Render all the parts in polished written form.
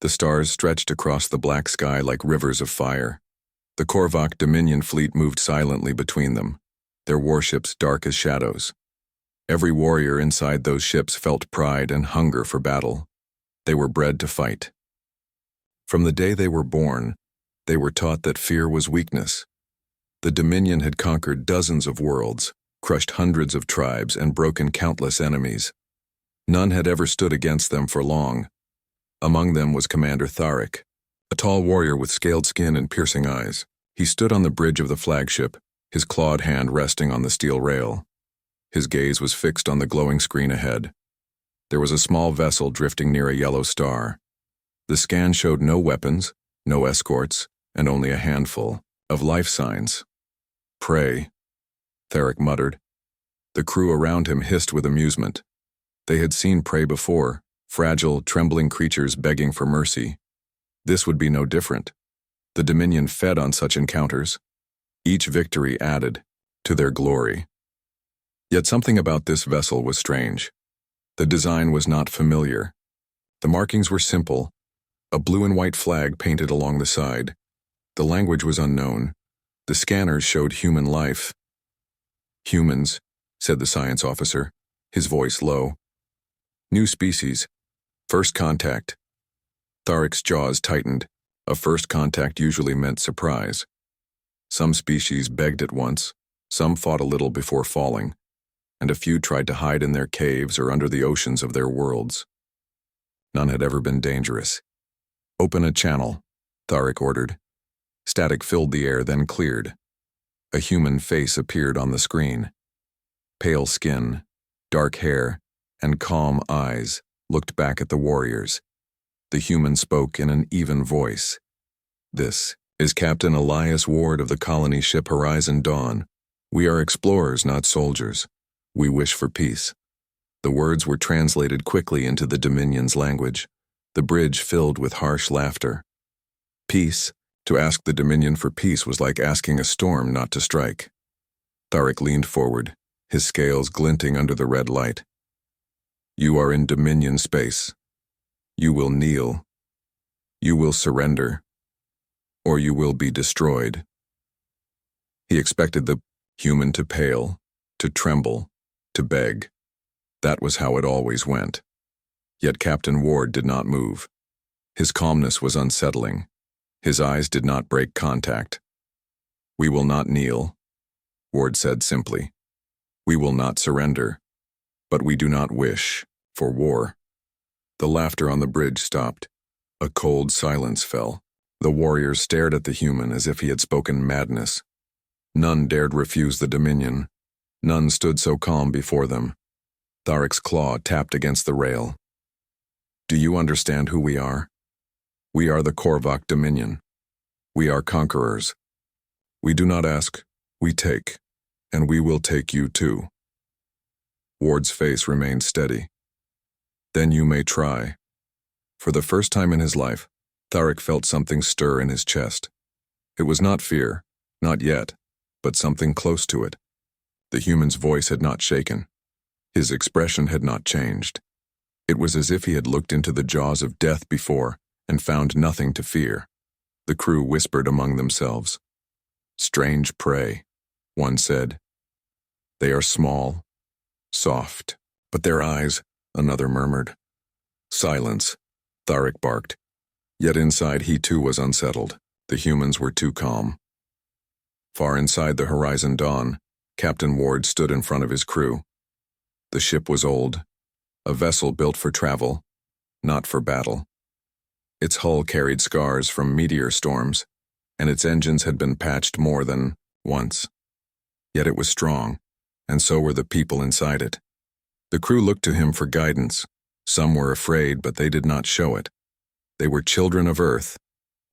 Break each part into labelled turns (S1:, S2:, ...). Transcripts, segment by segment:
S1: The stars stretched across the black sky like rivers of fire. The Korvac Dominion fleet moved silently between them, their warships dark as shadows. Every warrior inside those ships felt pride and hunger for battle. They were bred to fight. From the day they were born, they were taught that fear was weakness. The Dominion had conquered dozens of worlds, crushed hundreds of tribes, and broken countless enemies. None had ever stood against them for long. Among them was Commander Tharik, a tall warrior with scaled skin and piercing eyes. He stood on the bridge of the flagship, his clawed hand resting on the steel rail. His gaze was fixed on the glowing screen ahead. There was a small vessel drifting near a yellow star. The scan showed no weapons, no escorts, and only a handful of life signs. "Prey," Tharik muttered. The crew around him hissed with amusement. They had seen prey before, fragile, trembling creatures begging for mercy. This would be no different. The Dominion fed on such encounters. Each victory added to their glory. Yet something about this vessel was strange. The design was not familiar. The markings were simple, a blue and white flag painted along the side. The language was unknown. The scanners showed human life. "Humans," said the science officer, his voice low. "New species. First contact." Tharik's jaws tightened. A first contact usually meant surprise. Some species begged at once, some fought a little before falling, and a few tried to hide in their caves or under the oceans of their worlds. None had ever been dangerous. "Open a channel," Tharik ordered. Static filled the air, then cleared. A human face appeared on the screen. Pale skin, dark hair, and calm eyes looked back at the warriors. The human spoke in an even voice. "This is Captain Elias Ward of the colony ship Horizon Dawn. We are explorers, not soldiers. We wish for peace." The words were translated quickly into the Dominion's language. The bridge filled with harsh laughter. Peace? To ask the Dominion for peace was like asking a storm not to strike. Tharik leaned forward, his scales glinting under the red light. "You are in Dominion space. You will kneel. You will surrender. Or you will be destroyed." He expected the human to pale, to tremble, to beg. That was how it always went. Yet Captain Ward did not move. His calmness was unsettling. His eyes did not break contact. "We will not kneel," Ward said simply. "We will not surrender. But we do not wish for war." The laughter on the bridge stopped. A cold silence fell. The warriors stared at the human as if he had spoken madness. None dared refuse the Dominion. None stood so calm before them. Tharik's claw tapped against the rail. "Do you understand who we are? We are the Korvac Dominion. We are conquerors. We do not ask, we take, and we will take you too." Ward's face remained steady. "Then you may try." For the first time in his life, Tharik felt something stir in his chest. It was not fear, not yet, but something close to it. The human's voice had not shaken. His expression had not changed. It was as if he had looked into the jaws of death before and found nothing to fear. The crew whispered among themselves. "Strange prey," one said. "They are small, soft, but their eyes," another murmured. "Silence," Tharik barked. Yet inside he too was unsettled. The humans were too calm. Far inside the Horizon Dawn, Captain Ward stood in front of his crew. The ship was old, a vessel built for travel, not for battle. Its hull carried scars from meteor storms, and its engines had been patched more than once. Yet it was strong, and so were the people inside it. The crew looked to him for guidance. Some were afraid, but they did not show it. They were children of Earth,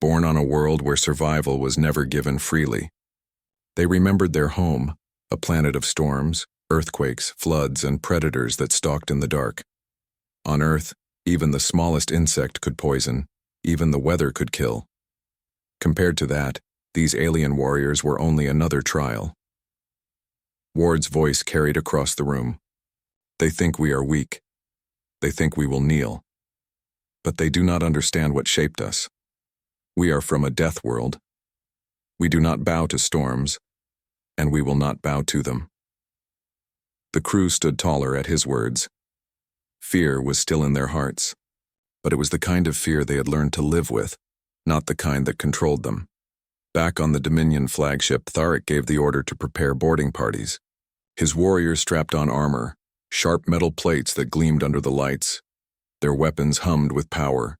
S1: born on a world where survival was never given freely. They remembered their home, a planet of storms, earthquakes, floods, and predators that stalked in the dark. On Earth, even the smallest insect could poison, even the weather could kill. Compared to that, these alien warriors were only another trial. Ward's voice carried across the room. "They think we are weak. They think we will kneel. but they do not understand what shaped us. We are from a death world. We do not bow to storms, and we will not bow to them. The crew stood taller at his words. Fear was still in their hearts, but it was the kind of fear they had learned to live with, not the kind that controlled them. Back on the Dominion flagship, Tharic gave the order to prepare boarding parties. His warriors strapped on armor, sharp metal plates that gleamed under the lights. Their weapons hummed with power.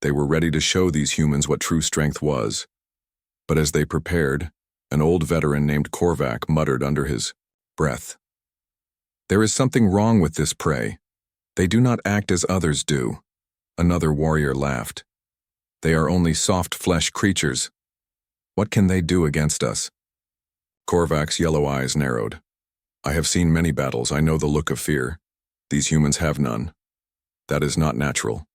S1: They were ready to show these humans what true strength was. But as they prepared, an old veteran named Korvac muttered under his breath, "There is something wrong with this prey. They do not act as others do." Another warrior laughed. "They are only soft flesh creatures. What can they do against us?" Korvac's yellow eyes narrowed. "I have seen many battles. I know the look of fear. These humans have none. That is not natural."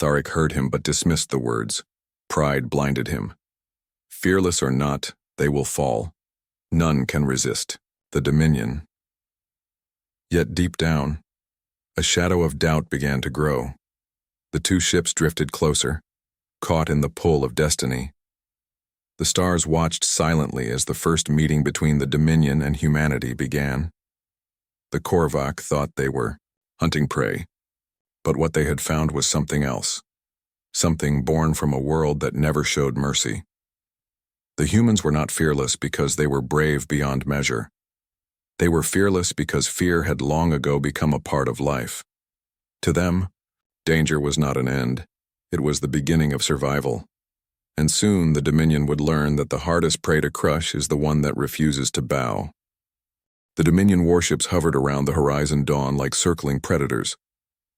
S1: Tharic heard him but dismissed the words. Pride blinded him. Fearless or not, they will fall. None can resist the Dominion. Yet deep down, a shadow of doubt began to grow. The two ships drifted closer, caught in the pull of destiny. The stars watched silently as the first meeting between the Dominion and humanity began. The Korvac thought they were hunting prey, but what they had found was something else, something born from a world that never showed mercy. The humans were not fearless because they were brave beyond measure. They were fearless because fear had long ago become a part of life. To them, danger was not an end, it was the beginning of survival. And soon the Dominion would learn that the hardest prey to crush is the one that refuses to bow. The Dominion warships hovered around the horizon dawn like circling predators.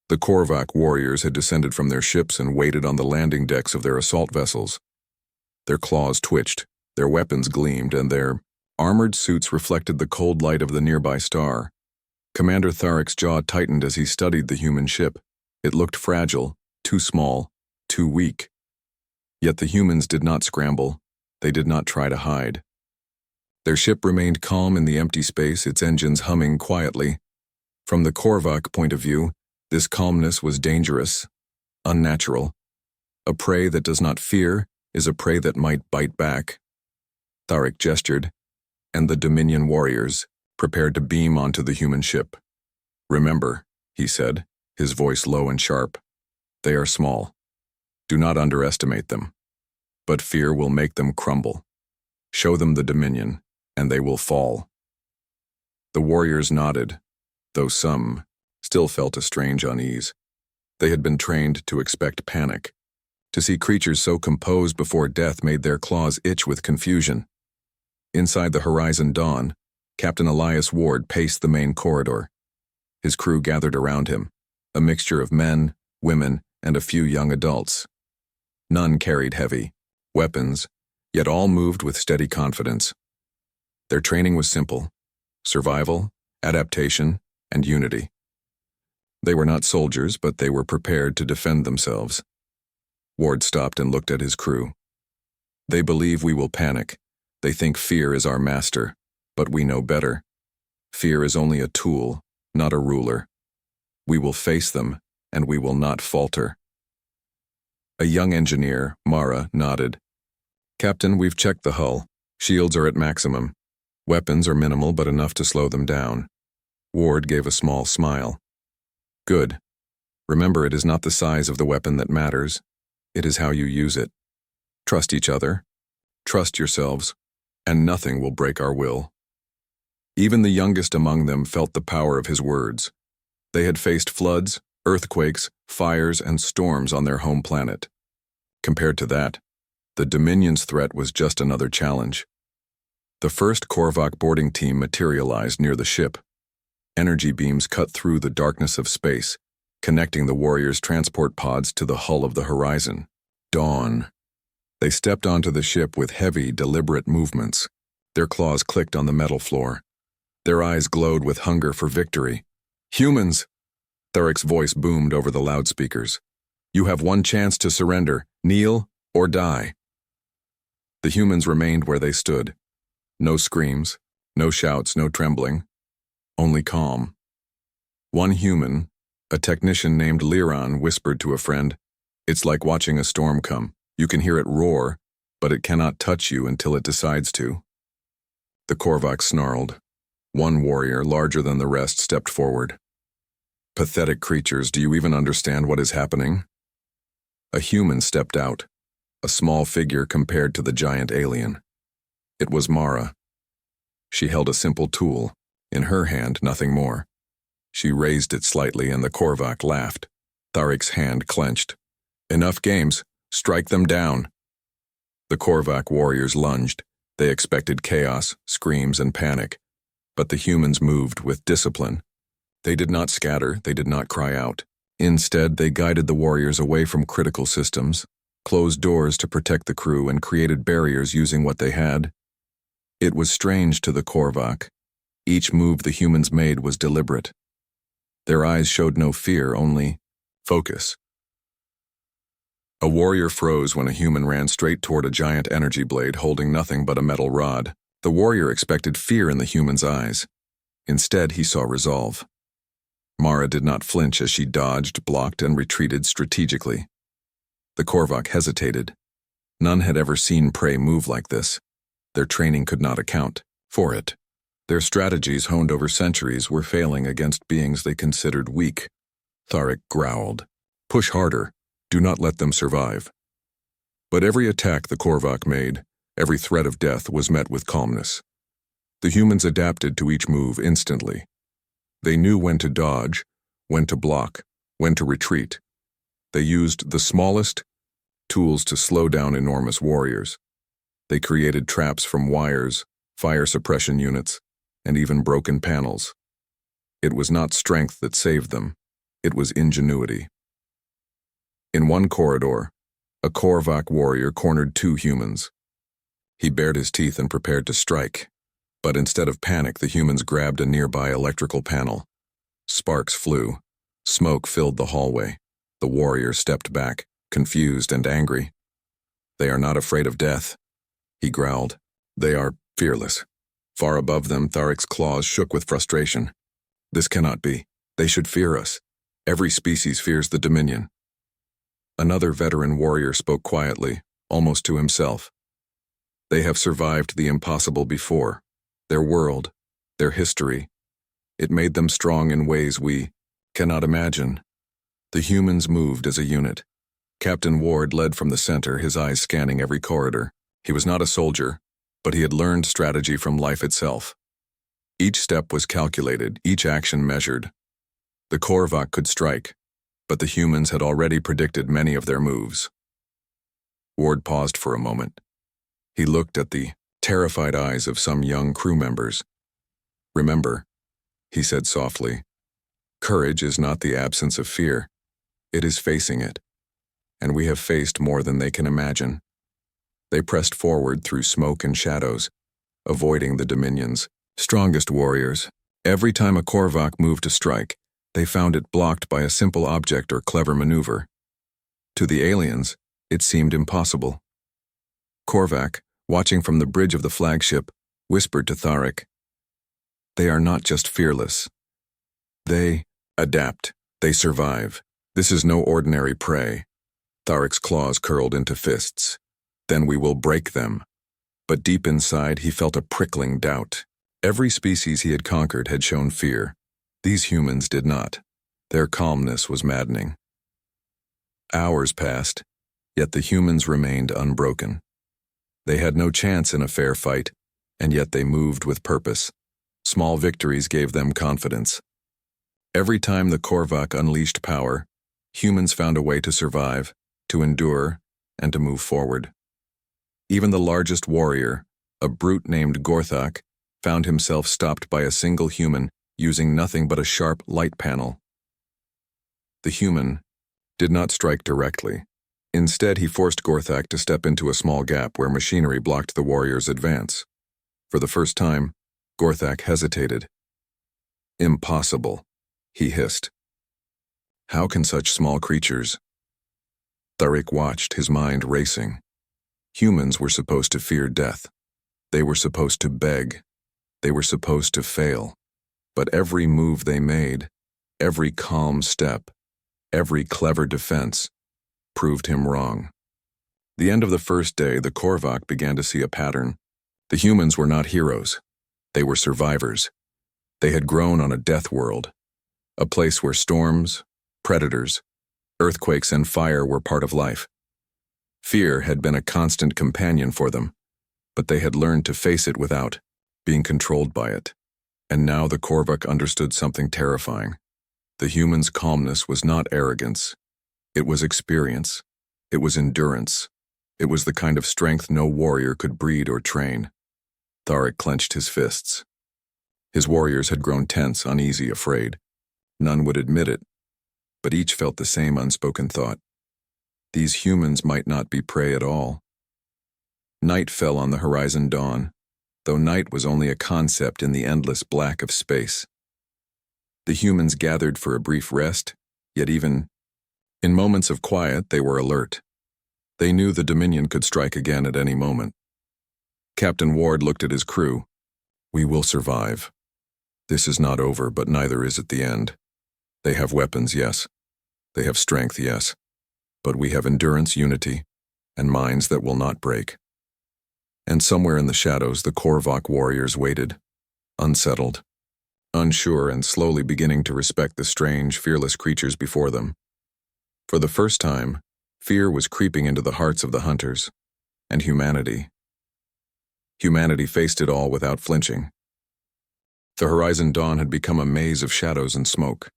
S1: The Korvac warriors had descended from their ships and waited on the landing decks of their assault vessels. Their claws twitched, their weapons gleamed, and their armored suits reflected the cold light of the nearby star. Commander Tharic's jaw tightened as he studied the human ship. It looked fragile, too small, too weak. Yet the humans did not scramble. They did not try to hide. Their ship remained calm in the empty space, its engines humming quietly. From the Korvac point of view, this calmness was dangerous, unnatural. A prey that does not fear is a prey that might bite back. Tharic gestured, and the Dominion warriors prepared to beam onto the human ship. "Remember," he said, his voice low and sharp, "they are small. Do not underestimate them. But fear will make them crumble. Show them the Dominion, and they will fall." The warriors nodded, though some still felt a strange unease. They had been trained to expect panic. To see creatures so composed before death made their claws itch with confusion. Inside the horizon dawn, Captain Elias Ward paced the main corridor. His crew gathered around him, a mixture of men, women, and a few young adults. None carried heavy weapons, yet all moved with steady confidence. Their training was simple: survival, adaptation, and unity. They were not soldiers, but they were prepared to defend themselves. Ward stopped and looked at his crew. "They believe we will panic. They think fear is our master, but we know better. Fear is only a tool, not a ruler. We will face them, and we will not falter." A young engineer, Mara, nodded. "Captain, we've checked the hull. Shields are at maximum. Weapons are minimal but enough to slow them down." Ward gave a small smile. "Good. Remember, it is not the size of the weapon that matters. It is how you use it. Trust each other. Trust yourselves, and nothing will break our will." Even the youngest among them felt the power of his words. They had faced floods, earthquakes, fires, and storms on their home planet. Compared to that, the Dominion's threat was just another challenge. The first Korvac boarding team materialized near the ship. Energy beams cut through the darkness of space, connecting the warriors' transport pods to the hull of the horizon. Dawn. They stepped onto the ship with heavy, deliberate movements. Their claws clicked on the metal floor. Their eyes glowed with hunger for victory. "Humans!" Tharic's voice boomed over the loudspeakers. "You have one chance to surrender. Kneel or die." The humans remained where they stood. No screams, no shouts, no trembling. Only calm. One human, a technician named Liran, whispered to a friend, It's like watching a storm come. You can hear it roar, but it cannot touch you until it decides to. The Korvac snarled. One warrior, larger than the rest, stepped forward. Pathetic creatures, do you even understand what is happening? A human stepped out, a small figure compared to the giant alien. It was Mara. She held a simple tool, in her hand nothing more. She raised it slightly and the Korvac laughed. Tharik's hand clenched. Enough games, strike them down. The Korvac warriors lunged. They expected chaos, screams, and panic. But the humans moved with discipline. They did not scatter, they did not cry out. Instead, they guided the warriors away from critical systems, closed doors to protect the crew, and created barriers using what they had. It was strange to the Korvac. Each move the humans made was deliberate. Their eyes showed no fear, only focus. A warrior froze when a human ran straight toward a giant energy blade holding nothing but a metal rod. The warrior expected fear in the human's eyes. Instead, he saw resolve. Mara did not flinch as she dodged, blocked, and retreated strategically. The Korvac hesitated. None had ever seen prey move like this. Their training could not account for it. Their strategies, honed over centuries, were failing against beings they considered weak. Tharik growled. Push harder. Do not let them survive. But every attack the Korvac made, every threat of death, was met with calmness. The humans adapted to each move instantly. They knew when to dodge, when to block, when to retreat. They used the smallest tools to slow down enormous warriors. They created traps from wires, fire suppression units, and even broken panels. It was not strength that saved them. It was ingenuity. In one corridor, a Korvac warrior cornered two humans. He bared his teeth and prepared to strike. But instead of panic, the humans grabbed a nearby electrical panel. Sparks flew. Smoke filled the hallway. The warrior stepped back, confused and angry. They are not afraid of death, he growled. They are fearless. Far above them, Tharik's claws shook with frustration. This cannot be. They should fear us. Every species fears the Dominion. Another veteran warrior spoke quietly, almost to himself. They have survived the impossible before. Their world, their history. It made them strong in ways we cannot imagine. The humans moved as a unit. Captain Ward led from the center, his eyes scanning every corridor. He was not a soldier, but he had learned strategy from life itself. Each step was calculated, each action measured. The Korvac could strike, but the humans had already predicted many of their moves. Ward paused for a moment. He looked at the terrified eyes of some young crew members. Remember, he said softly, courage is not the absence of fear. It is facing it. And we have faced more than they can imagine. They pressed forward through smoke and shadows, avoiding the Dominion's strongest warriors. Every time a Korvac moved to strike, they found it blocked by a simple object or clever maneuver. To the aliens, it seemed impossible. Korvac, watching from the bridge of the flagship, whispered to Tharik, "They are not just fearless. They adapt. They survive. This is no ordinary prey." Tharik's claws curled into fists. "Then we will break them." But deep inside, he felt a prickling doubt. Every species he had conquered had shown fear. These humans did not. Their calmness was maddening. Hours passed, yet the humans remained unbroken. They had no chance in a fair fight, and yet they moved with purpose. Small victories gave them confidence. Every time the Korvac unleashed power, humans found a way to survive, to endure, and to move forward. Even the largest warrior, a brute named Gorthak, found himself stopped by a single human using nothing but a sharp light panel. The human did not strike directly. Instead, he forced Gorthak to step into a small gap where machinery blocked the warrior's advance. For the first time, Gorthak hesitated. "Impossible," he hissed. "How can such small creatures?" Tharik watched, his mind racing. Humans were supposed to fear death. They were supposed to beg. They were supposed to fail. But every move they made, every calm step, every clever defense, proved him wrong. The end of the first day, the Korvac began to see a pattern. The humans were not heroes. They were survivors. They had grown on a death world, a place where storms, predators, earthquakes, and fire were part of life. Fear had been a constant companion for them, but they had learned to face it without being controlled by it. And now the Korvac understood something terrifying. The humans' calmness was not arrogance. It was experience. It was endurance. It was the kind of strength no warrior could breed or train. Tharik clenched his fists. His warriors had grown tense, uneasy, afraid. None would admit it, but each felt the same unspoken thought. These humans might not be prey at all. Night fell on the horizon dawn, though night was only a concept in the endless black of space. The humans gathered for a brief rest, yet even in moments of quiet they were alert. They knew the Dominion could strike again at any moment. Captain Ward looked at his crew. "We will survive. This is not over, but neither is it the end. They have weapons, yes. They have strength, yes. But we have endurance, unity, and minds that will not break." And somewhere in the shadows, the Korvac warriors waited, unsettled, unsure, and slowly beginning to respect the strange, fearless creatures before them. For the first time, fear was creeping into the hearts of the hunters, and humanity. Humanity faced it all without flinching. The horizon dawn had become a maze of shadows and smoke.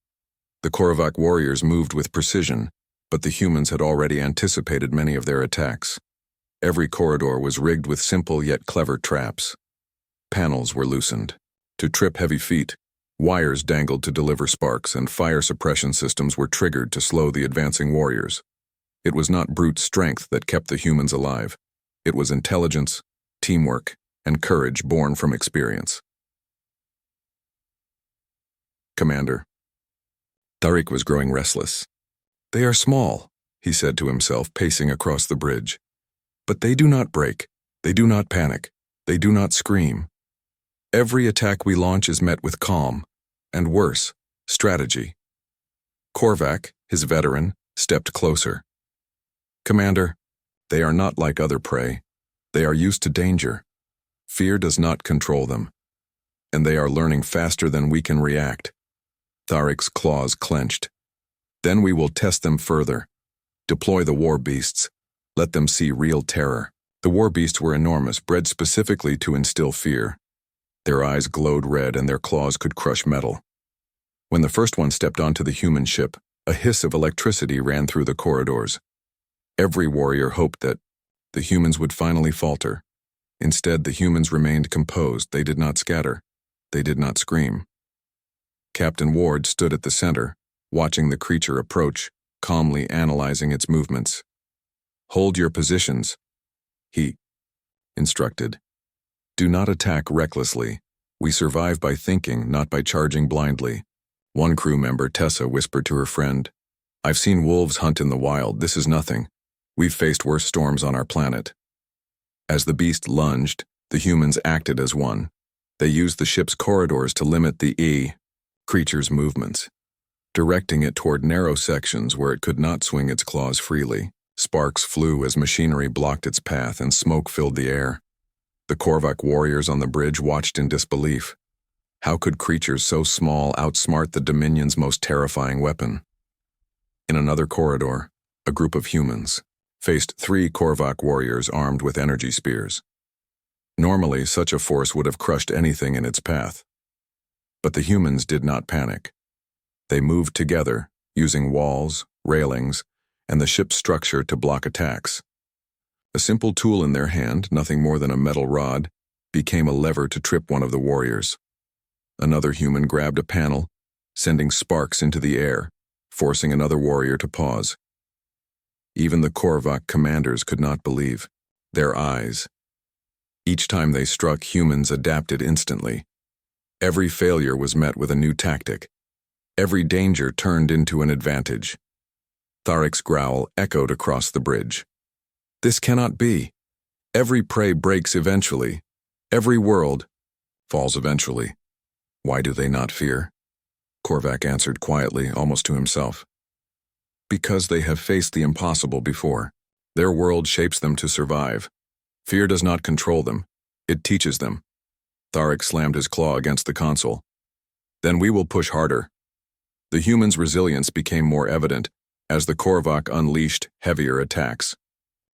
S1: The Korvac warriors moved with precision, but the humans had already anticipated many of their attacks. Every corridor was rigged with simple yet clever traps. Panels were loosened to trip heavy feet, wires dangled to deliver sparks, and fire suppression systems were triggered to slow the advancing warriors. It was not brute strength that kept the humans alive. It was intelligence, teamwork, and courage born from experience. "Commander." Tharik was growing restless. "They are small," he said to himself, pacing across the bridge. "But they do not break. They do not panic. They do not scream. Every attack we launch is met with calm, and worse, strategy." Korvac, his veteran, stepped closer. "Commander, they are not like other prey. They are used to danger. Fear does not control them, and they are learning faster than we can react." Tharik's claws clenched. "Then we will test them further. Deploy the war beasts. Let them see real terror." The war beasts were enormous, bred specifically to instill fear. Their eyes glowed red and their claws could crush metal. When the first one stepped onto the human ship, a hiss of electricity ran through the corridors. Every warrior hoped that the humans would finally falter. Instead, the humans remained composed. They did not scatter. They did not scream. Captain Ward stood at the center, watching the creature approach, calmly analyzing its movements. "Hold your positions," he instructed. "Do not attack recklessly. We survive by thinking, not by charging blindly." One crew member, Tessa, whispered to her friend, "I've seen wolves hunt in the wild. This is nothing. We've faced worse storms on our planet." As the beast lunged, the humans acted as one. They used the ship's corridors to limit the creature's movements, directing it toward narrow sections where it could not swing its claws freely. Sparks flew as machinery blocked its path and smoke filled the air. The Korvac warriors on the bridge watched in disbelief. How could creatures so small outsmart the Dominion's most terrifying weapon? In another corridor, a group of humans faced 3 Korvac warriors armed with energy spears. Normally, such a force would have crushed anything in its path. But the humans did not panic. They moved together, using walls, railings, and the ship's structure to block attacks. A simple tool in their hand, nothing more than a metal rod, became a lever to trip one of the warriors. Another human grabbed a panel, sending sparks into the air, forcing another warrior to pause. Even the Korvac commanders could not believe their eyes. Each time they struck, humans adapted instantly. Every failure was met with a new tactic. Every danger turned into an advantage. Tharik's growl echoed across the bridge. "This cannot be. Every prey breaks eventually. Every world falls eventually. Why do they not fear?" Korvac answered quietly, almost to himself. Because they have faced the impossible before. Their world shapes them to survive. Fear does not control them. It teaches them. Tharek slammed his claw against the console. Then we will push harder. The humans' resilience became more evident as the Korvac unleashed heavier attacks.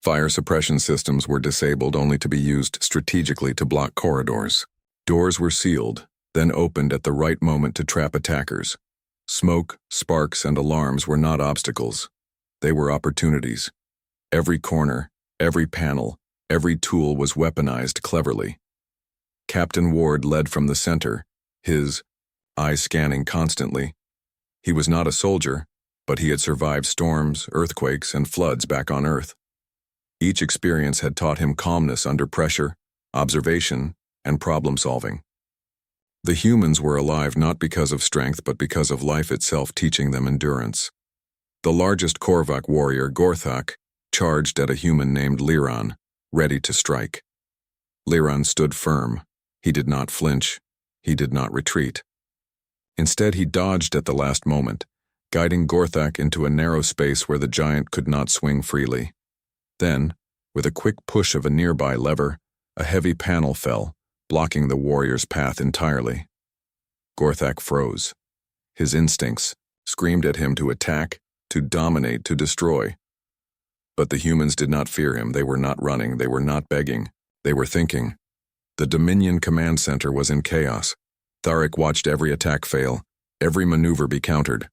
S1: Fire suppression systems were disabled only to be used strategically to block corridors. Doors were sealed, then opened at the right moment to trap attackers. Smoke, sparks, and alarms were not obstacles. They were opportunities. Every corner, every panel, every tool was weaponized cleverly. Captain Ward led from the center, his eyes scanning constantly. He was not a soldier, but he had survived storms, earthquakes, and floods back on Earth. Each experience had taught him calmness under pressure, observation, and problem-solving. The humans were alive not because of strength but because of life itself teaching them endurance. The largest Korvac warrior, Gorthak, charged at a human named Liran, ready to strike. Liran stood firm. He did not flinch. He did not retreat. Instead, he dodged at the last moment, guiding Gorthak into a narrow space where the giant could not swing freely. Then, with a quick push of a nearby lever, a heavy panel fell, blocking the warrior's path entirely. Gorthak froze. His instincts screamed at him to attack, to dominate, to destroy. But the humans did not fear him. They were not running. They were not begging. They were thinking. The Dominion command center was in chaos. Tharek watched every attack fail, every maneuver be countered.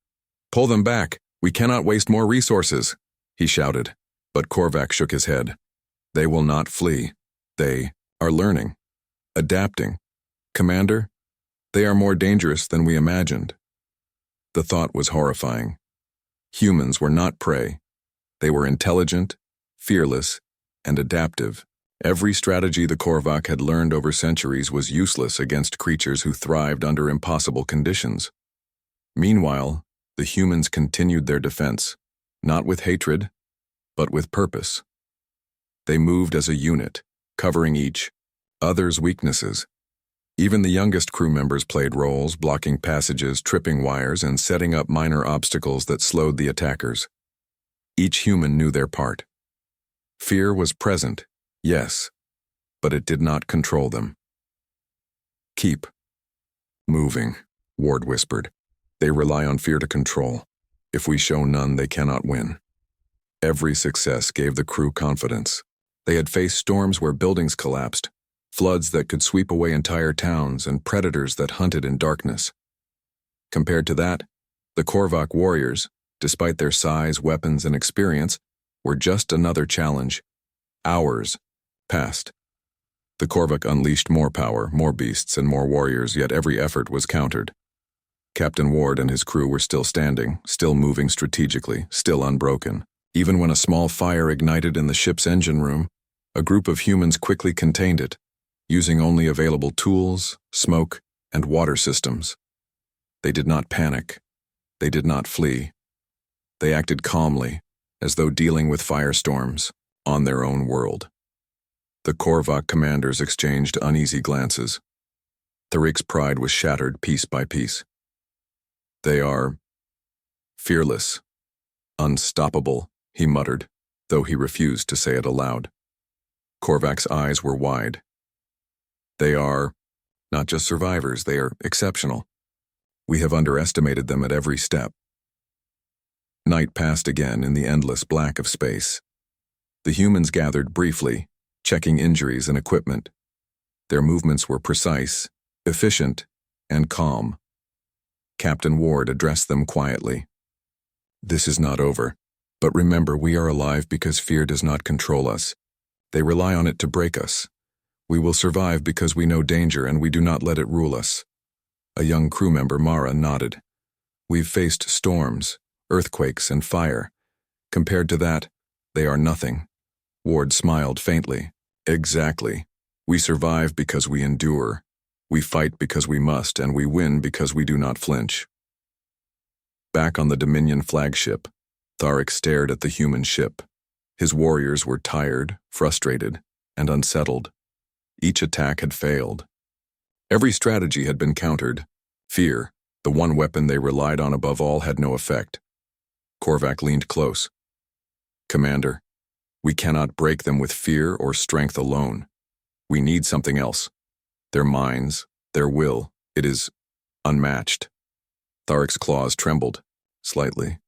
S1: "Pull them back! We cannot waste more resources!" he shouted. But Korvac shook his head. "They will not flee. They are learning. Adapting. Commander, they are more dangerous than we imagined." The thought was horrifying. Humans were not prey. They were intelligent, fearless, and adaptive. Every strategy the Korvac had learned over centuries was useless against creatures who thrived under impossible conditions. Meanwhile, the humans continued their defense, not with hatred, but with purpose. They moved as a unit, covering each other's weaknesses. Even the youngest crew members played roles, blocking passages, tripping wires, and setting up minor obstacles that slowed the attackers. Each human knew their part. Fear was present, yes, but it did not control them. "Keep moving," Ward whispered. "They rely on fear to control. If we show none, they cannot win." Every success gave the crew confidence. They had faced storms where buildings collapsed, floods that could sweep away entire towns, and predators that hunted in darkness. Compared to that, the Korvac warriors, despite their size, weapons, and experience, were just another challenge. Hours passed. The Korvac unleashed more power, more beasts, and more warriors, yet every effort was countered. Captain Ward and his crew were still standing, still moving strategically, still unbroken. Even when a small fire ignited in the ship's engine room, a group of humans quickly contained it, using only available tools, smoke, and water systems. They did not panic. They did not flee. They acted calmly, as though dealing with firestorms on their own world. The Korvac commanders exchanged uneasy glances. Tharek's pride was shattered piece by piece. "They are fearless, unstoppable," he muttered, though he refused to say it aloud. Korvac's eyes were wide. "They are not just survivors, they are exceptional. We have underestimated them at every step." Night passed again in the endless black of space. The humans gathered briefly, checking injuries and equipment. Their movements were precise, efficient, and calm. Captain Ward addressed them quietly. "This is not over. But remember, we are alive because fear does not control us. They rely on it to break us. We will survive because we know danger and we do not let it rule us." A young crew member, Mara, nodded. "We've faced storms, earthquakes, and fire. Compared to that, they are nothing." Ward smiled faintly. "Exactly. We survive because we endure. We fight because we must, and we win because we do not flinch." Back on the Dominion flagship, Tharek stared at the human ship. His warriors were tired, frustrated, and unsettled. Each attack had failed. Every strategy had been countered. Fear, the one weapon they relied on above all, had no effect. Korvac leaned close. Commander, we cannot break them with fear or strength alone. We need something else. Their minds, their will, it is unmatched. Tharic's claws trembled, slightly.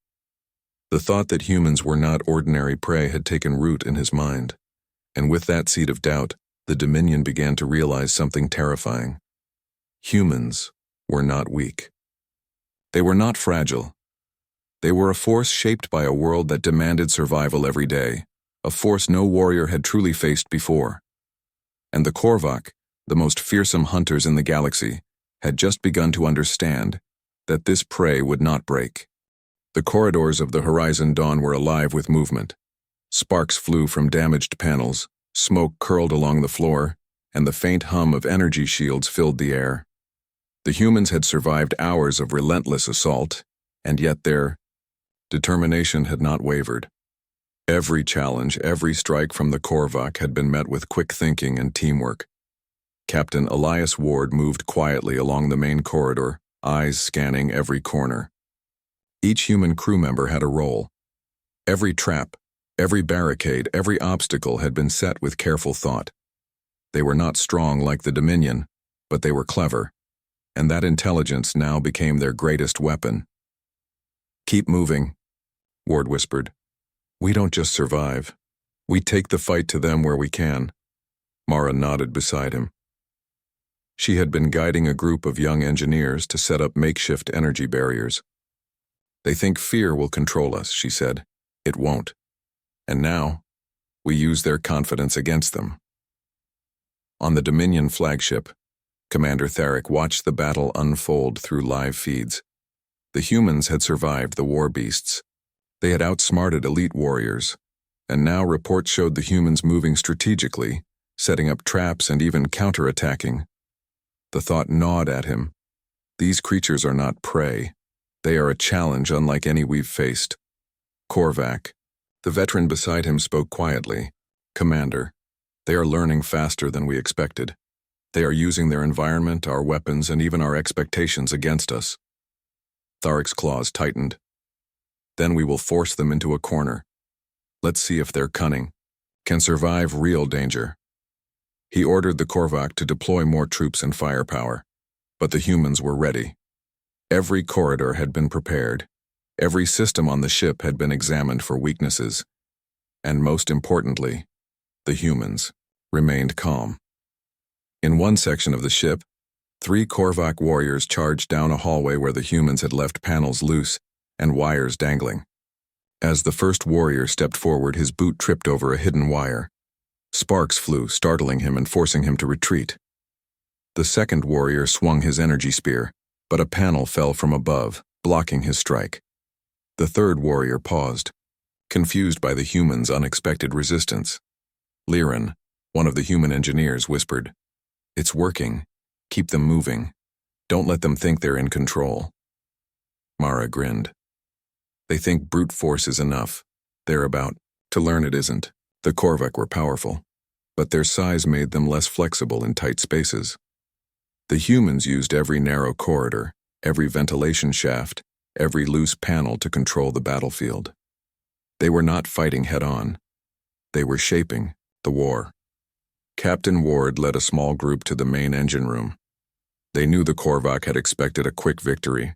S1: The thought that humans were not ordinary prey had taken root in his mind, and with that seed of doubt, the Dominion began to realize something terrifying. Humans were not weak. They were not fragile. They were a force shaped by a world that demanded survival every day, a force no warrior had truly faced before. And the Korvac, the most fearsome hunters in the galaxy, had just begun to understand that this prey would not break. The corridors of the Horizon Dawn were alive with movement. Sparks flew from damaged panels, smoke curled along the floor, and the faint hum of energy shields filled the air. The humans had survived hours of relentless assault, and yet their determination had not wavered. Every challenge, every strike from the Korvac had been met with quick thinking and teamwork. Captain Elias Ward moved quietly along the main corridor, eyes scanning every corner. Each human crew member had a role. Every trap, every barricade, every obstacle had been set with careful thought. They were not strong like the Dominion, but they were clever, and that intelligence now became their greatest weapon. "Keep moving," Ward whispered. "We don't just survive. We take the fight to them where we can." Mara nodded beside him. She had been guiding a group of young engineers to set up makeshift energy barriers. "They think fear will control us," she said. "It won't. And now, we use their confidence against them." On the Dominion flagship, Commander Tharic watched the battle unfold through live feeds. The humans had survived the war beasts. They had outsmarted elite warriors, and now reports showed the humans moving strategically, setting up traps and even counterattacking. The thought gnawed at him. These creatures are not prey. They are a challenge unlike any we've faced. Korvac, the veteran beside him, spoke quietly. "Commander, they are learning faster than we expected. They are using their environment, our weapons, and even our expectations against us." Tharic's claws tightened. "Then we will force them into a corner. Let's see if their cunning can survive real danger." He ordered the Korvac to deploy more troops and firepower, but the humans were ready. Every corridor had been prepared. Every system on the ship had been examined for weaknesses. And most importantly, the humans remained calm. In one section of the ship, 3 Korvac warriors charged down a hallway where the humans had left panels loose and wires dangling. As the first warrior stepped forward, his boot tripped over a hidden wire. Sparks flew, startling him and forcing him to retreat. The second warrior swung his energy spear, but a panel fell from above, blocking his strike. The third warrior paused, confused by the humans' unexpected resistance. Liren, one of the human engineers, whispered, "It's working. Keep them moving. Don't let them think they're in control." Mara grinned. "They think brute force is enough. They're about to learn it isn't." The Korvac were powerful, but their size made them less flexible in tight spaces. The humans used every narrow corridor, every ventilation shaft, every loose panel to control the battlefield. They were not fighting head-on. They were shaping the war. Captain Ward led a small group to the main engine room. They knew the Korvac had expected a quick victory.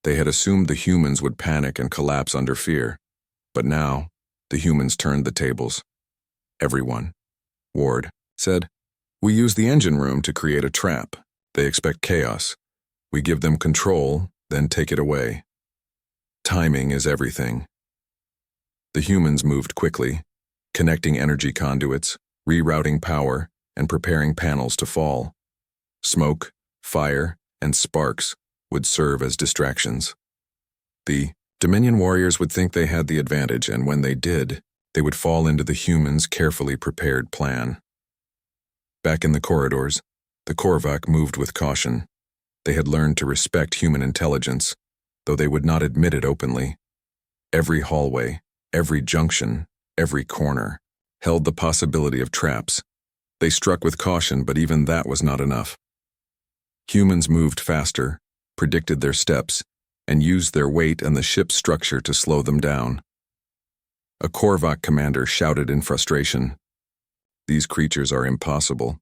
S1: They had assumed the humans would panic and collapse under fear. But now, the humans turned the tables. "Everyone," Ward said, "we use the engine room to create a trap. They expect chaos. We give them control, then take it away. Timing is everything." The humans moved quickly, connecting energy conduits, rerouting power, and preparing panels to fall. Smoke, fire, and sparks would serve as distractions. The Dominion warriors would think they had the advantage, and when they did, they would fall into the humans' carefully prepared plan. Back in the corridors, the Korvac moved with caution. They had learned to respect human intelligence, though they would not admit it openly. Every hallway, every junction, every corner held the possibility of traps. They struck with caution, but even that was not enough. Humans moved faster, predicted their steps, and used their weight and the ship's structure to slow them down. A Korvac commander shouted in frustration, "These creatures are impossible.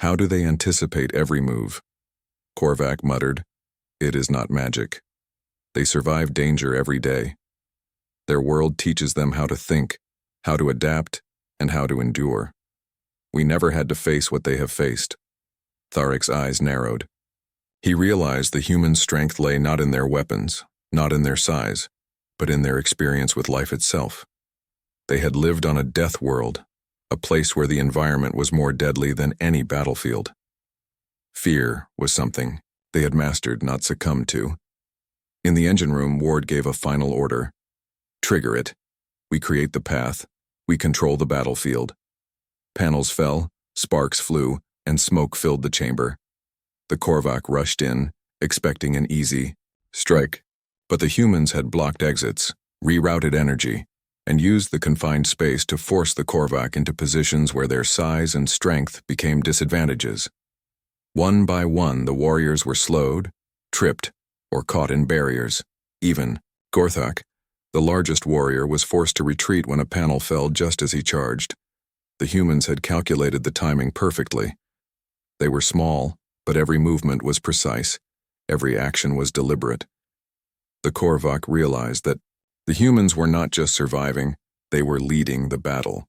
S1: How do they anticipate every move?" Korvac muttered, "It is not magic. They survive danger every day. Their world teaches them how to think, how to adapt, and how to endure. We never had to face what they have faced." Tharic's eyes narrowed. He realized the human strength lay not in their weapons, not in their size, but in their experience with life itself. They had lived on a death world, a place where the environment was more deadly than any battlefield. Fear was something they had mastered, not succumbed to. In the engine room, Ward gave a final order. "Trigger it. We create the path. We control the battlefield." Panels fell, sparks flew, and smoke filled the chamber. The Korvac rushed in, expecting an easy strike. But the humans had blocked exits, rerouted energy, and used the confined space to force the Korvac into positions where their size and strength became disadvantages. One by one, the warriors were slowed, tripped, or caught in barriers. Even Gorthak, the largest warrior, was forced to retreat when a panel fell just as he charged. The humans had calculated the timing perfectly. They were small, but every movement was precise. Every action was deliberate. The Korvac realized that the humans were not just surviving, they were leading the battle.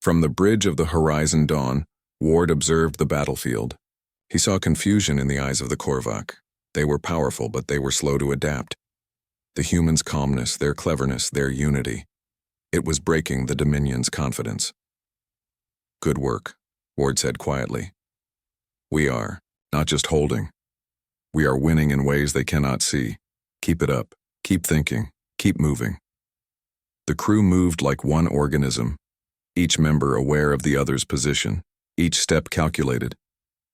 S1: From the bridge of the Horizon Dawn, Ward observed the battlefield. He saw confusion in the eyes of the Korvac. They were powerful, but they were slow to adapt. The humans' calmness, their cleverness, their unity. It was breaking the Dominion's confidence. "Good work," Ward said quietly. "We are not just holding. We are winning in ways they cannot see. Keep it up. Keep thinking. Keep moving." The crew moved like one organism, each member aware of the other's position, each step calculated.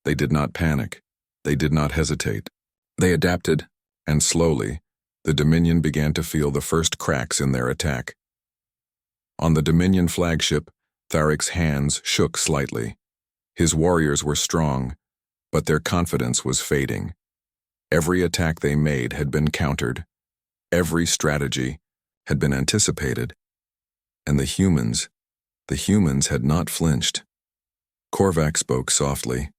S1: They did not panic. They did not hesitate. They adapted, and slowly, the Dominion began to feel the first cracks in their attack. On the Dominion flagship, Tharic's hands shook slightly. His warriors were strong, but their confidence was fading. Every attack they made had been countered. Every strategy had been anticipated. And the humans had not flinched. Korvac spoke softly.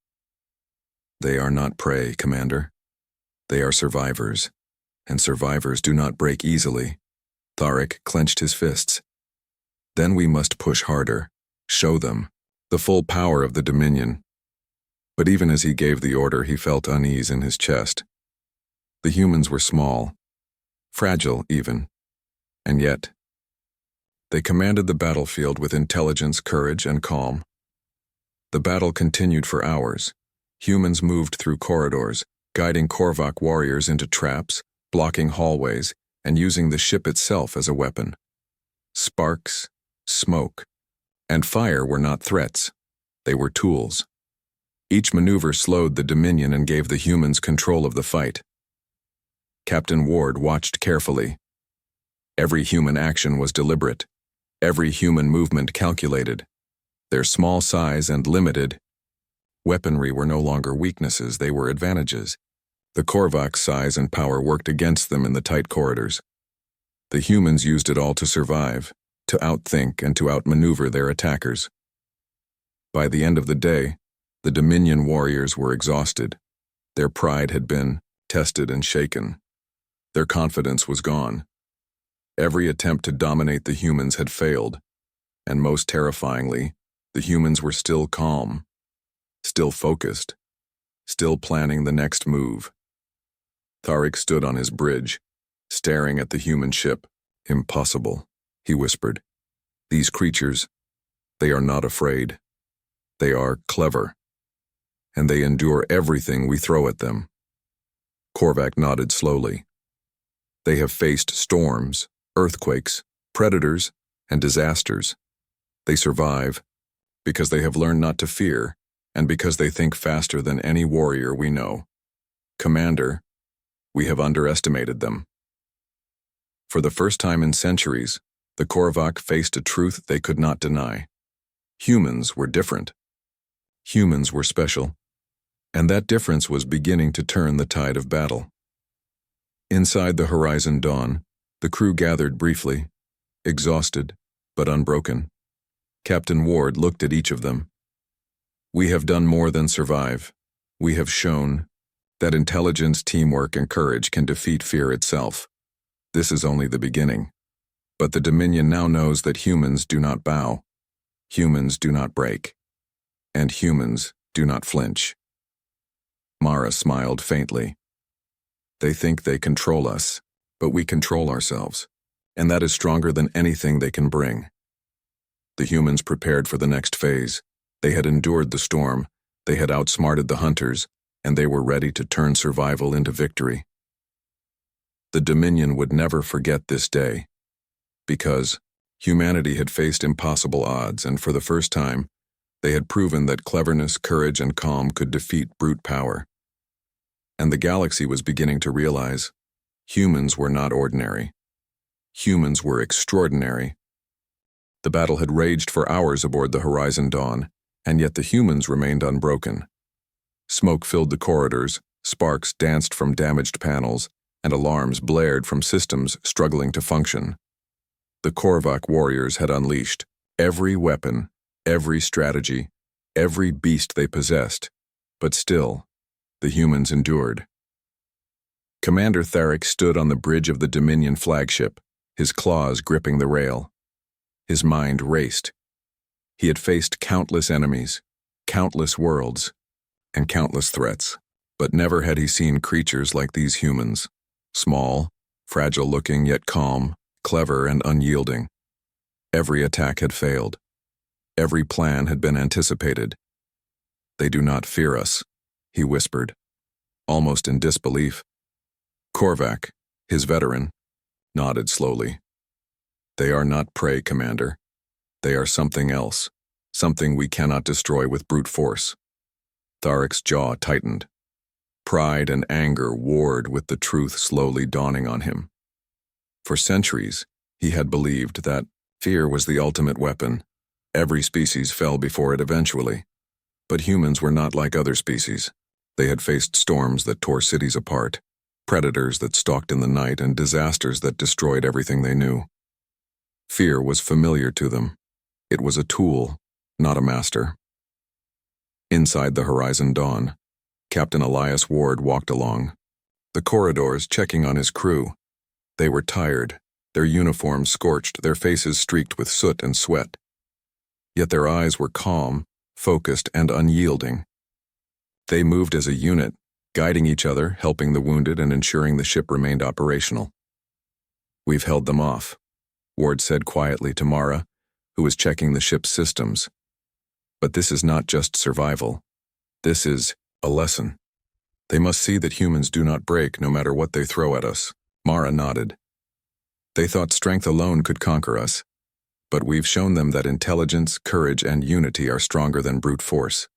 S1: "They are not prey, Commander. They are survivors, and survivors do not break easily." Tharic clenched his fists. "Then we must push harder, show them the full power of the Dominion." But even as he gave the order, he felt unease in his chest. The humans were small, fragile even, and yet they commanded the battlefield with intelligence, courage, and calm. The battle continued for hours. Humans moved through corridors, guiding Korvac warriors into traps, blocking hallways, and using the ship itself as a weapon. Sparks, smoke, and fire were not threats. They were tools. Each maneuver slowed the Dominion and gave the humans control of the fight. Captain Ward watched carefully. Every human action was deliberate. Every human movement calculated. Their small size and limited weaponry were no longer weaknesses, they were advantages. The Korvac's size and power worked against them in the tight corridors. The humans used it all to survive, to outthink and to outmaneuver their attackers. By the end of the day, the Dominion warriors were exhausted. Their pride had been tested and shaken. Their confidence was gone. Every attempt to dominate the humans had failed, and most terrifyingly, the humans were still calm, still focused, still planning the next move. Tharic stood on his bridge, staring at the human ship. "Impossible," he whispered. "These creatures, they are not afraid. They are clever, and they endure everything we throw at them." Korvac nodded slowly. "They have faced storms, earthquakes, predators, and disasters. They survive because they have learned not to fear, and because they think faster than any warrior we know. Commander, we have underestimated them." For the first time in centuries, the Korvac faced a truth they could not deny. Humans were different. Humans were special, and that difference was beginning to turn the tide of battle. Inside the Horizon Dawn, the crew gathered briefly, exhausted, but unbroken. Captain Ward looked at each of them. "We have done more than survive. We have shown that intelligence, teamwork, and courage can defeat fear itself. This is only the beginning. But the Dominion now knows that humans do not bow, humans do not break, and humans do not flinch." Mara smiled faintly. "They think they control us, but we control ourselves, and that is stronger than anything they can bring." The humans prepared for the next phase. They had endured the storm, they had outsmarted the hunters, and they were ready to turn survival into victory. The Dominion would never forget this day, because humanity had faced impossible odds, and for the first time, they had proven that cleverness, courage, and calm could defeat brute power. And the galaxy was beginning to realize humans were not ordinary. Humans were extraordinary. The battle had raged for hours aboard the Horizon Dawn, and yet the humans remained unbroken. Smoke filled the corridors, sparks danced from damaged panels, and alarms blared from systems struggling to function. The Korvac warriors had unleashed every weapon, every strategy, every beast they possessed, but still, the humans endured. Commander Tharic stood on the bridge of the Dominion flagship, his claws gripping the rail. His mind raced. He had faced countless enemies, countless worlds, and countless threats, but never had he seen creatures like these humans, small, fragile-looking yet calm, clever and unyielding. Every attack had failed. Every plan had been anticipated. "They do not fear us," he whispered, almost in disbelief. Korvac, his veteran, nodded slowly. "They are not prey, Commander. They are something else, something we cannot destroy with brute force." Tharic's jaw tightened. Pride and anger warred with the truth slowly dawning on him. For centuries, he had believed that fear was the ultimate weapon. Every species fell before it eventually. But humans were not like other species. They had faced storms that tore cities apart, predators that stalked in the night, and disasters that destroyed everything they knew. Fear was familiar to them. It was a tool, not a master. Inside the Horizon Dawn, Captain Elias Ward walked along the corridors, checking on his crew. They were tired, their uniforms scorched, their faces streaked with soot and sweat. Yet their eyes were calm, focused, and unyielding. They moved as a unit, guiding each other, helping the wounded, and ensuring the ship remained operational. "We've held them off," Ward said quietly to Mara, who was checking the ship's systems. "But this is not just survival. This is a lesson. They must see that humans do not break no matter what they throw at us." Mara nodded. "They thought strength alone could conquer us, but we've shown them that intelligence, courage, and unity are stronger than brute force."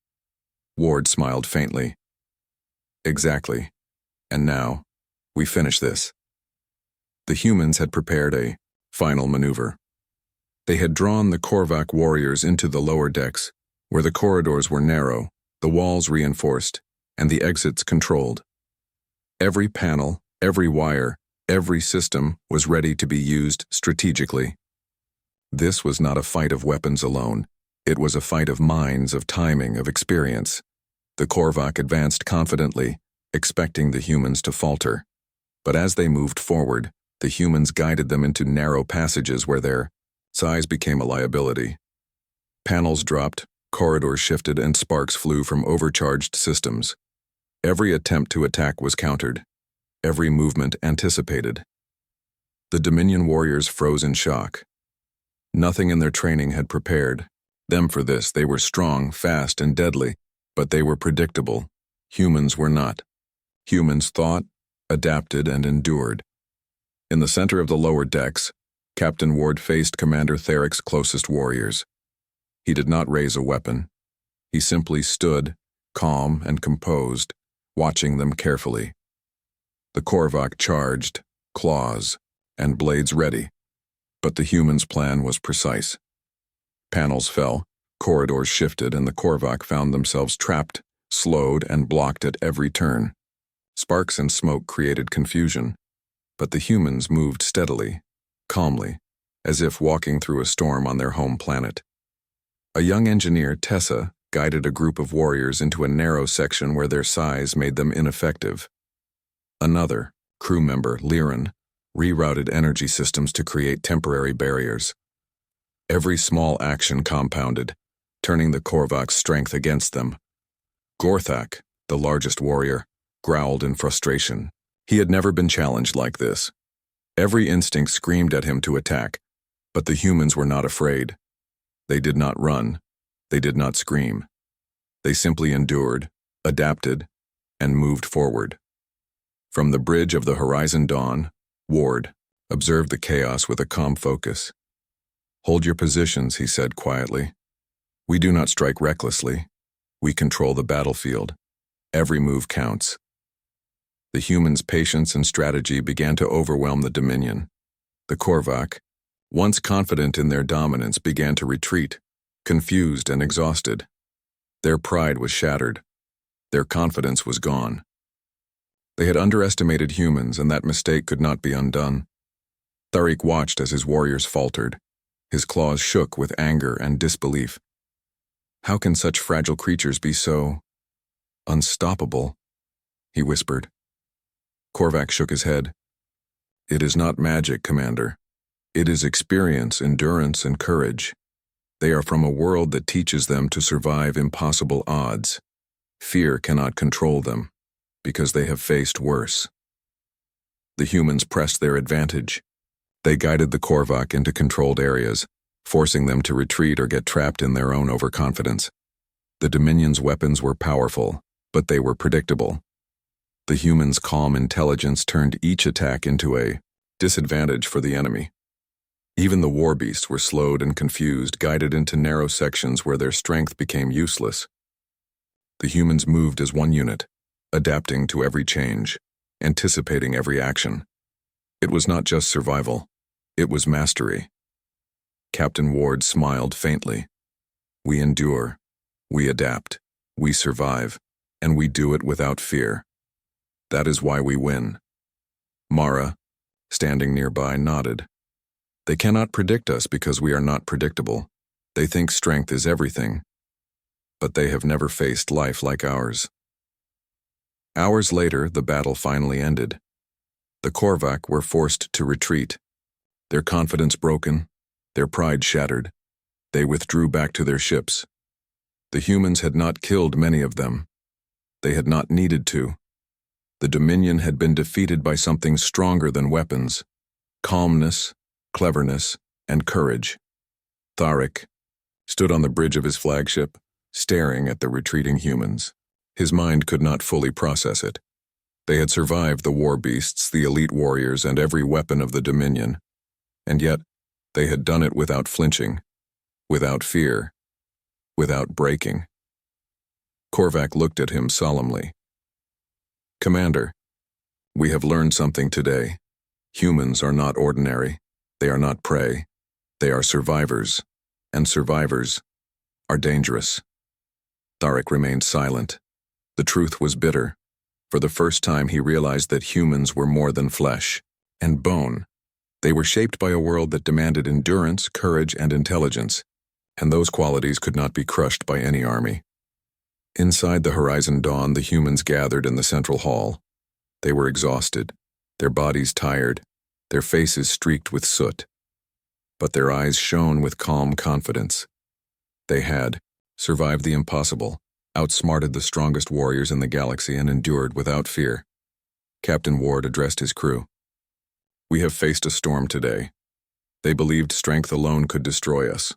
S1: Ward smiled faintly. "Exactly. And now, we finish this." The humans had prepared a final maneuver. They had drawn the Korvac warriors into the lower decks, where the corridors were narrow, the walls reinforced, and the exits controlled. Every panel, every wire, every system was ready to be used strategically. This was not a fight of weapons alone. It was a fight of minds, of timing, of experience. The Korvac advanced confidently, expecting the humans to falter. But as they moved forward, the humans guided them into narrow passages where their size became a liability. Panels dropped, corridors shifted, and sparks flew from overcharged systems. Every attempt to attack was countered. Every movement anticipated. The Dominion warriors froze in shock. Nothing in their training had prepared them for this. They were strong, fast, and deadly, but they were predictable. Humans were not. Humans thought, adapted, and endured. In the center of the lower decks, Captain Ward faced Commander Tharic's closest warriors. He did not raise a weapon. He simply stood, calm and composed, watching them carefully. The Korvac charged, claws and blades ready, but the humans' plan was precise. Panels fell, corridors shifted, and the Korvac found themselves trapped, slowed, and blocked at every turn. Sparks and smoke created confusion, But the humans moved steadily, calmly, as if walking through a storm on their home planet. A young engineer, Tessa, guided a group of warriors into a narrow section where their size made them ineffective. Another, crew member, Liren, rerouted energy systems to create temporary barriers. Every small action compounded, turning the Korvak's strength against them. Gorthak, the largest warrior, growled in frustration. He had never been challenged like this. Every instinct screamed at him to attack, but the humans were not afraid. They did not run. They did not scream. They simply endured, adapted, and moved forward. From the bridge of the Horizon Dawn, Ward observed the chaos with a calm focus. "Hold your positions," he said quietly. "We do not strike recklessly. We control the battlefield. Every move counts." The humans' patience and strategy began to overwhelm the Dominion. The Korvak, once confident in their dominance, began to retreat, confused and exhausted. Their pride was shattered. Their confidence was gone. They had underestimated humans, and that mistake could not be undone. Tariq watched as his warriors faltered. His claws shook with anger and disbelief. How can such fragile creatures be so unstoppable? He whispered. Korvac shook his head. It is not magic, Commander. It is experience, endurance, and courage. They are from a world that teaches them to survive impossible odds. Fear cannot control them, because they have faced worse. The humans pressed their advantage. They guided the Korvac into controlled areas, forcing them to retreat or get trapped in their own overconfidence. The Dominion's weapons were powerful, but they were predictable. The humans' calm intelligence turned each attack into a disadvantage for the enemy. Even the war beasts were slowed and confused, guided into narrow sections where their strength became useless. The humans moved as one unit, adapting to every change, anticipating every action. It was not just survival, it was mastery. Captain Ward smiled faintly. We endure, we adapt, we survive, and we do it without fear. That is why we win. Mara, standing nearby, nodded. They cannot predict us because we are not predictable. They think strength is everything. But they have never faced life like ours. Hours later, the battle finally ended. The Korvac were forced to retreat. Their confidence broken, their pride shattered. They withdrew back to their ships. The humans had not killed many of them. They had not needed to. The Dominion had been defeated by something stronger than weapons: calmness, cleverness, and courage. Tariq stood on the bridge of his flagship, staring at the retreating humans. His mind could not fully process it. They had survived the war beasts, the elite warriors, and every weapon of the Dominion. And yet, they had done it without flinching, without fear, without breaking. Korvac looked at him solemnly. Commander, we have learned something today. Humans are not ordinary. They are not prey. They are survivors, and survivors are dangerous. Tariq remained silent. The truth was bitter. For the first time, he realized that humans were more than flesh and bone. They were shaped by a world that demanded endurance, courage, and intelligence, and those qualities could not be crushed by any army. Inside the Horizon Dawn, the humans gathered in the central hall. They were exhausted, their bodies tired, their faces streaked with soot. But their eyes shone with calm confidence. They had survived the impossible, outsmarted the strongest warriors in the galaxy, and endured without fear. Captain Ward addressed his crew. We have faced a storm today. They believed strength alone could destroy us.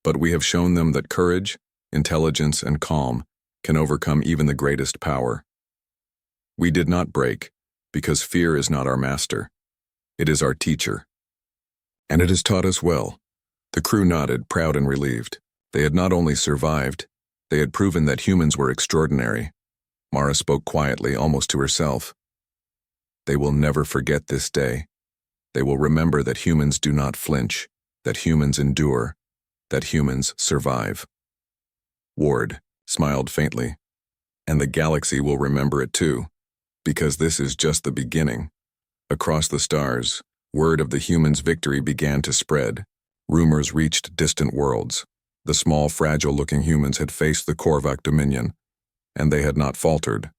S1: But we have shown them that courage, intelligence, and calm can overcome even the greatest power. We did not break, because fear is not our master. It is our teacher. And it has taught us well. The crew nodded, proud and relieved. They had not only survived, they had proven that humans were extraordinary. Mara spoke quietly, almost to herself. They will never forget this day. They will remember that humans do not flinch, that humans endure, that humans survive. Ward smiled faintly. And the galaxy will remember it too, because this is just the beginning. Across the stars, word of the humans' victory began to spread. Rumors reached distant worlds. The small, fragile-looking humans had faced the Korvac Dominion, and they had not faltered.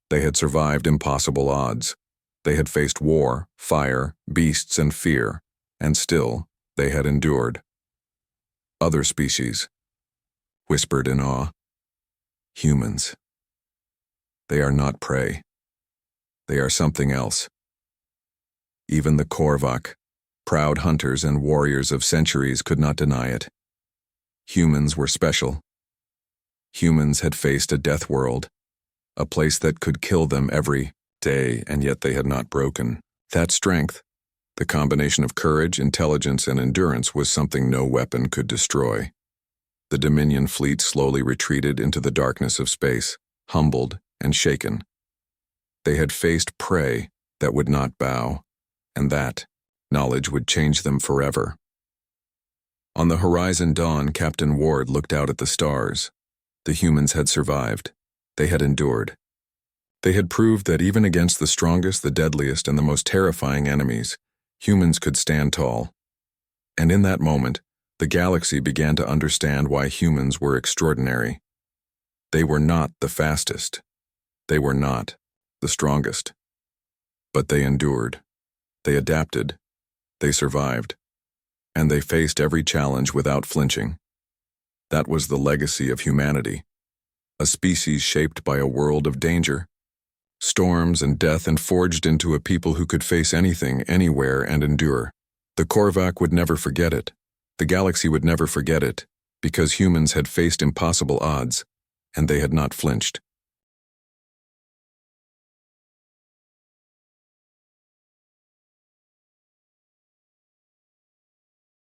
S1: They had survived impossible odds. They had faced war, fire, beasts, and fear, and still they had endured. Other species whispered in awe. Humans. They are not prey. They are something else. Even the Korvac, proud hunters and warriors of centuries, could not deny it. Humans were special. Humans had faced a death world, a place that could kill them every day, and yet they had not broken. That strength, the combination of courage, intelligence, and endurance, was something no weapon could destroy. The Dominion fleet slowly retreated into the darkness of space, humbled and shaken. They had faced prey that would not bow, and that knowledge would change them forever. On the horizon dawn, Captain Ward looked out at the stars. The humans had survived. They had endured. They had proved that even against the strongest, the deadliest, and the most terrifying enemies, humans could stand tall. And in that moment, the galaxy began to understand why humans were extraordinary. They were not the fastest. They were not the strongest. But they endured. They adapted. They survived. And they faced every challenge without flinching. That was the legacy of humanity. A species shaped by a world of danger, storms and death, and forged into a people who could face anything, anywhere, and endure. The Korvac would never forget it. The galaxy would never forget it, because humans had faced impossible odds, and they had not flinched.